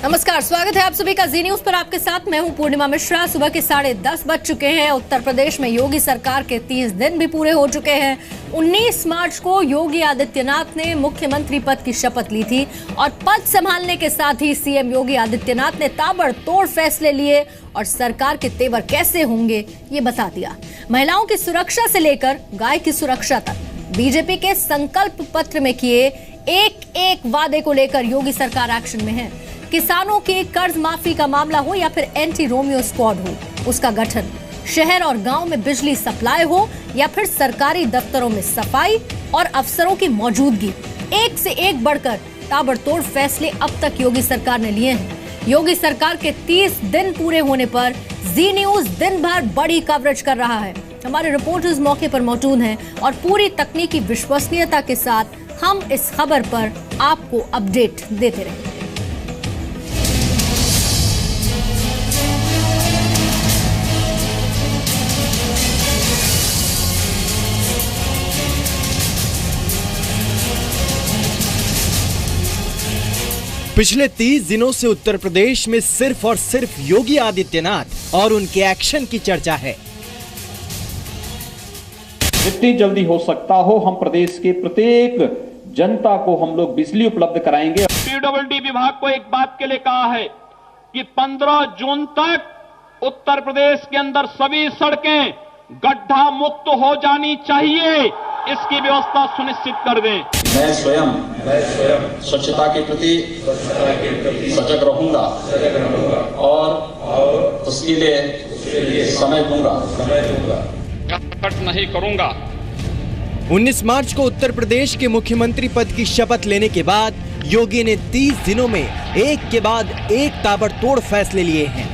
नमस्कार, स्वागत है आप सभी का जी न्यूज पर। आपके साथ मैं हूं पूर्णिमा मिश्रा। सुबह के 10:30 बज चुके हैं। उत्तर प्रदेश में योगी सरकार के 30 दिन भी पूरे हो चुके हैं। 19 मार्च को योगी आदित्यनाथ ने मुख्यमंत्री पद की शपथ ली थी और पद संभालने के साथ ही सीएम योगी आदित्यनाथ ने ताबड़तोड़ फैसले लिए और सरकार के तेवर कैसे होंगे ये बता दिया। महिलाओं की सुरक्षा से लेकर गाय की सुरक्षा तक बीजेपी के संकल्प पत्र में किए एक एक वादे को लेकर योगी सरकार एक्शन में है। किसानों के कर्ज माफी का मामला हो या फिर एंटी रोमियो स्क्वाड हो, उसका गठन, शहर और गांव में बिजली सप्लाई हो या फिर सरकारी दफ्तरों में सफाई और अफसरों की मौजूदगी, एक से एक बढ़कर ताबड़तोड़ फैसले अब तक योगी सरकार ने लिए हैं। योगी सरकार के 30 दिन पूरे होने पर जी न्यूज दिन भर बड़ी कवरेज कर रहा है। हमारे रिपोर्टर्स मौके पर मौजूद हैं और पूरी तकनीकी विश्वसनीयता के साथ हम इस खबर पर आपको अपडेट देते रहेंगे। पिछले 30 दिनों से उत्तर प्रदेश में सिर्फ और सिर्फ योगी आदित्यनाथ और उनके एक्शन की चर्चा है। जितनी जल्दी हो सकता हो हम प्रदेश के प्रत्येक जनता को हम लोग बिजली उपलब्ध कराएंगे। पीडब्ल्यूडी विभाग को एक बात के लिए कहा है कि 15 जून तक उत्तर प्रदेश के अंदर सभी सड़कें गड्ढा मुक्त हो जानी चाहिए, इसकी व्यवस्था सुनिश्चित कर दें। मैं स्वयं स्वच्छता के प्रति सजग रहूंगा और उसके लिए समय दूंगा, कट नहीं करूंगा। 19 मार्च को उत्तर प्रदेश के मुख्यमंत्री पद की शपथ लेने के बाद योगी ने 30 दिनों में एक के बाद एक ताबड़तोड़ फैसले लिए हैं।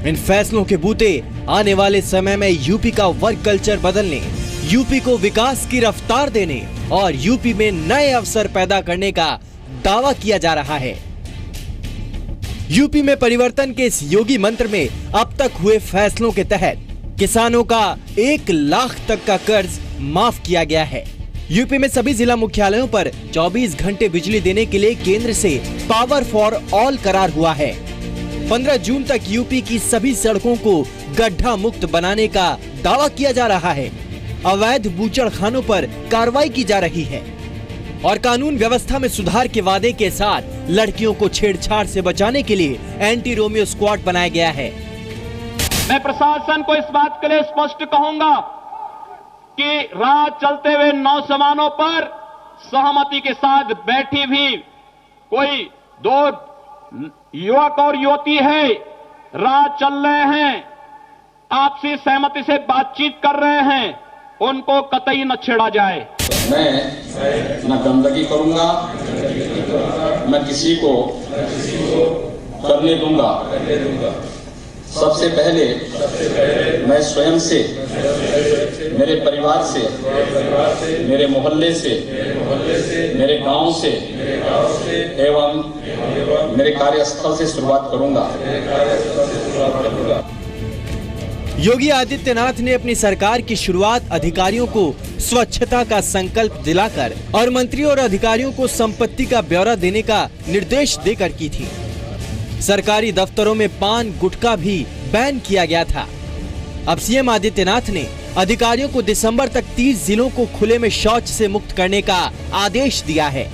इन फैसलों के बूते आने वाले समय में यूपी का वर्क कल्चर बदलने, यूपी को विकास की रफ्तार देने और यूपी में नए अवसर पैदा करने का दावा किया जा रहा है। यूपी में परिवर्तन के इस योगी मंत्र में अब तक हुए फैसलों के तहत किसानों का 1 लाख तक का कर्ज माफ किया गया है। यूपी में सभी जिला मुख्यालयों पर 24 घंटे बिजली देने के लिए केंद्र से पावर फॉर ऑल करार हुआ है। 15 जून तक यूपी की सभी सड़कों को गड्ढा मुक्त बनाने का दावा किया जा रहा है। अवैध बूचड़खानों पर कार्रवाई की जा रही है और कानून व्यवस्था में सुधार के वादे के साथ लड़कियों को छेड़छाड़ से बचाने के लिए एंटी रोमियो स्क्वाड बनाया गया है। मैं प्रशासन को इस बात के लिए स्पष्ट कहूंगा कि राह चलते हुए नौजवानों पर सहमति के साथ बैठी भी कोई 2 युवक और युवती है, राह चल रहे हैं, आपसी सहमति से बातचीत कर रहे हैं, उनको कतई न छेड़ा जाए। मैं न गंदगी करूंगा, न किसी को करने दूंगा। सबसे पहले मैं स्वयं से, मेरे परिवार से, मेरे मोहल्ले से, मेरे गांव से एवं मेरे कार्यस्थल से शुरुआत करूंगा। योगी आदित्यनाथ ने अपनी सरकार की शुरुआत अधिकारियों को स्वच्छता का संकल्प दिलाकर और मंत्रियों और अधिकारियों को संपत्ति का ब्यौरा देने का निर्देश देकर की थी। सरकारी दफ्तरों में पान गुटखा भी बैन किया गया था। अब सीएम आदित्यनाथ ने अधिकारियों को दिसंबर तक 30 जिलों को खुले में शौच से मुक्त करने का आदेश दिया है।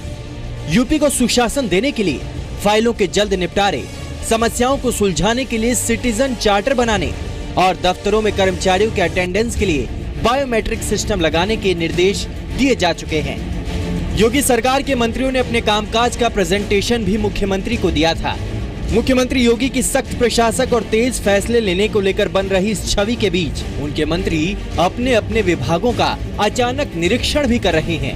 यूपी को सुशासन देने के लिए फाइलों के जल्द निपटारे, समस्याओं को सुलझाने के लिए सिटीजन चार्टर बनाने और दफ्तरों में कर्मचारियों के अटेंडेंस के लिए बायोमेट्रिक सिस्टम लगाने के निर्देश दिए जा चुके हैं। योगी सरकार के मंत्रियों ने अपने कामकाज का प्रेजेंटेशन भी मुख्यमंत्री को दिया था। मुख्यमंत्री योगी की सख्त प्रशासक और तेज फैसले लेने को लेकर बन रही इस छवि के बीच उनके मंत्री अपने अपने विभागों का अचानक निरीक्षण भी कर रहे हैं।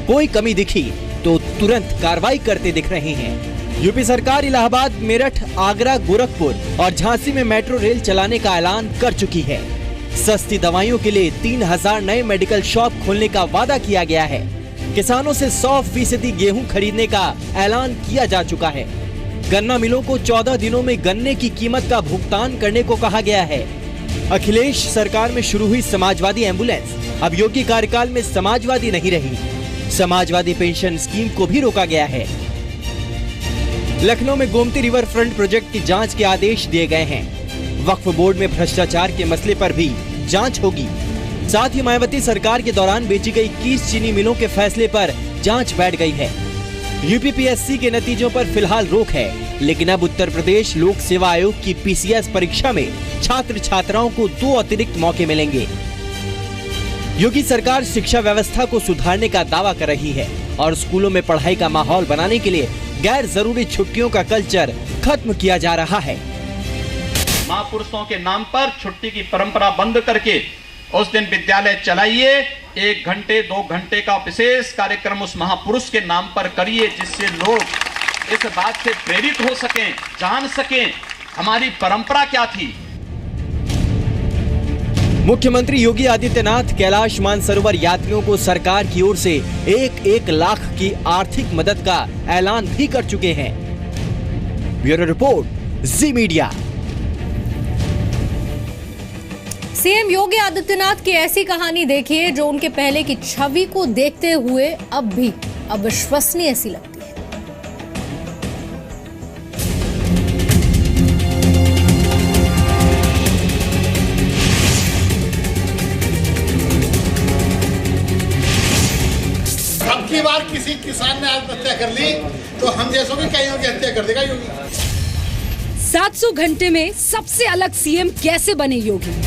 कोई कमी दिखी तो तुरंत कार्रवाई करते दिख रहे हैं। यूपी सरकार इलाहाबाद, मेरठ, आगरा, गोरखपुर और झांसी में मेट्रो रेल चलाने का ऐलान कर चुकी है। सस्ती दवाइयों के लिए 3000 नए मेडिकल शॉप खोलने का वादा किया गया है। किसानों से 100% गेहूं खरीदने का ऐलान किया जा चुका है। गन्ना मिलों को 14 दिनों में गन्ने की कीमत का भुगतान करने को कहा गया है। अखिलेश सरकार में शुरू हुई समाजवादी एम्बुलेंस अब योगी कार्यकाल में समाजवादी नहीं रही। समाजवादी पेंशन स्कीम को भी रोका गया है। लखनऊ में गोमती रिवर फ्रंट प्रोजेक्ट की जांच के आदेश दिए गए हैं। वक्फ बोर्ड में भ्रष्टाचार के मसले पर भी जांच होगी। साथ ही मायावती सरकार के दौरान बेची गई 21 चीनी मिलों के फैसले पर जांच बैठ गई है। यूपीपीएससी के नतीजों पर फिलहाल रोक है, लेकिन अब उत्तर प्रदेश लोक सेवा आयोग की पीसीएस परीक्षा में छात्र छात्राओं को 2 अतिरिक्त मौके मिलेंगे। योगी सरकार शिक्षा व्यवस्था को सुधारने का दावा कर रही है और स्कूलों में पढ़ाई का माहौल बनाने के लिए गैर जरूरी छुट्टियों का कल्चर खत्म किया जा रहा है। महापुरुषों के नाम पर छुट्टी की परंपरा बंद करके उस दिन विद्यालय चलाइए। 1 घंटे 2 घंटे का विशेष कार्यक्रम उस महापुरुष के नाम पर करिए, जिससे लोग इस बात से प्रेरित हो सकें, जान सकें हमारी परंपरा क्या थी। मुख्यमंत्री योगी आदित्यनाथ कैलाश मानसरोवर यात्रियों को सरकार की ओर से 1-1 लाख की आर्थिक मदद का ऐलान भी कर चुके हैं। ब्यूरो रिपोर्ट, जी मीडिया। सीएम योगी आदित्यनाथ की ऐसी कहानी देखिए जो उनके पहले की छवि को देखते हुए अब भी अविश्वसनीय सी लगती है। अगली बार किसी किसान ने आत्महत्या कर ली तो हम जैसों की कईयों की हत्या कर देगा योगी। 700 घंटे में सबसे अलग सीएम कैसे बने योगी?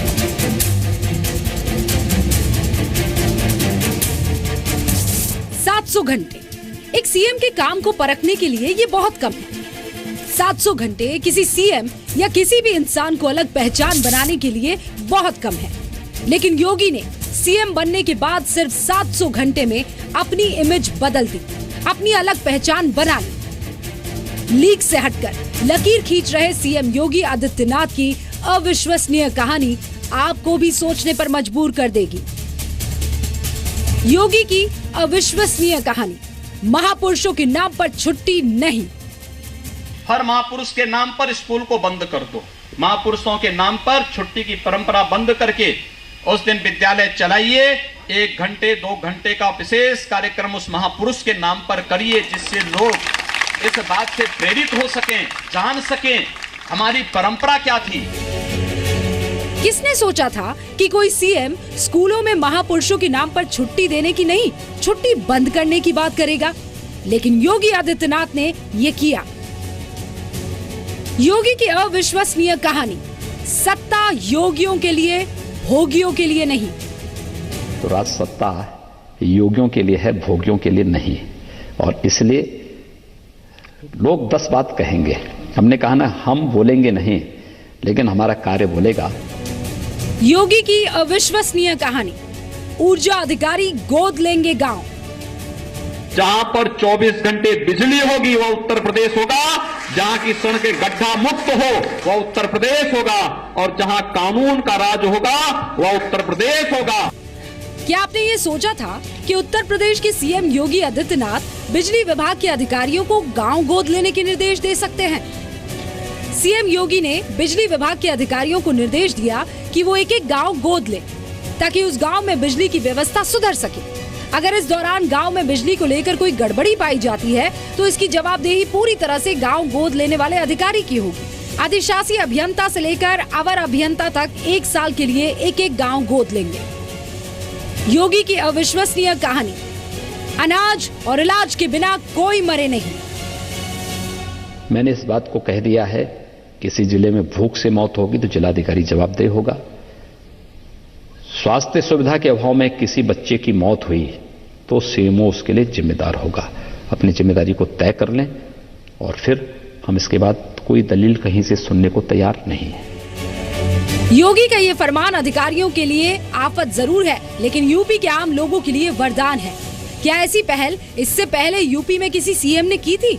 घंटे एक सीएम के काम को परखने के लिए ये बहुत कम है। 700 घंटे किसी सीएम या किसी भी इंसान को अलग पहचान बनाने के लिए बहुत कम है, लेकिन योगी ने सीएम बनने के बाद सिर्फ 700 घंटे में अपनी इमेज बदल दी, अपनी अलग पहचान बना ली। लीक से हटकर लकीर खींच रहे सीएम योगी आदित्यनाथ की अविश्वसनीय कहानी आपको भी सोचने पर मजबूर कर देगी। योगी की अविश्वसनीय कहानी, महापुरुषों के नाम पर छुट्टी नहीं। हर महापुरुष के नाम पर स्कूल को बंद कर दो। महापुरुषों के नाम पर छुट्टी की परंपरा बंद करके उस दिन विद्यालय चलाइए। 1 घंटे 2 घंटे का विशेष कार्यक्रम उस महापुरुष के नाम पर करिए, जिससे लोग इस बात से प्रेरित हो सकें, जान सकें हमारी परंपरा क्या थी। किसने सोचा था कि कोई सीएम स्कूलों में महापुरुषों के नाम पर छुट्टी देने की नहीं, छुट्टी बंद करने की बात करेगा? लेकिन योगी आदित्यनाथ ने ये किया। योगी की अविश्वसनीय कहानी, सत्ता योगियों के लिए, भोगियों के लिए नहीं। तो राज सत्ता योगियों के लिए है, भोगियों के लिए नहीं। और इसलिए लोग 10 बात कहेंगे। हमने कहा ना, हम बोलेंगे नहीं, लेकिन हमारा कार्य बोलेगा। योगी की अविश्वसनीय कहानी, ऊर्जा अधिकारी गोद लेंगे गांव। जहां पर 24 घंटे बिजली होगी वह उत्तर प्रदेश होगा, जहां की सड़कें गड्ढा मुक्त हो वह उत्तर प्रदेश होगा, और जहां कानून का राज होगा वह उत्तर प्रदेश होगा। क्या आपने ये सोचा था कि उत्तर प्रदेश के सीएम योगी आदित्यनाथ बिजली विभाग के अधिकारियों को गांव गोद लेने के निर्देश दे सकते हैं? सीएम योगी ने बिजली विभाग के अधिकारियों को निर्देश दिया कि वो एक-एक गांव गोद ले, ताकि उस गांव में बिजली की व्यवस्था सुधर सके। अगर इस दौरान गांव में बिजली को लेकर कोई गड़बड़ी पाई जाती है तो इसकी जवाबदेही पूरी तरह से गांव गोद लेने वाले अधिकारी की होगी। अधिशासी अभियंता से लेकर अवर अभियंता तक 1 साल के लिए एक-एक गांव गोद लेंगे। योगी की अविश्वसनीय कहानी, अनाज और इलाज के बिना कोई मरे नहीं। मैंने इस बात को कह दिया है, किसी जिले में भूख से मौत होगी तो जिलाधिकारी जवाबदेह होगा। स्वास्थ्य सुविधा के अभाव में किसी बच्चे की मौत हुई तो सीएमओ उसके लिए जिम्मेदार होगा। अपनी जिम्मेदारी को तय कर लें और फिर हम इसके बाद कोई दलील कहीं से सुनने को तैयार नहीं है। योगी का ये फरमान अधिकारियों के लिए आफत जरूर है, लेकिन यूपी के आम लोगों के लिए वरदान है। क्या ऐसी पहल इससे पहले यूपी में किसी सीएम ने की थी?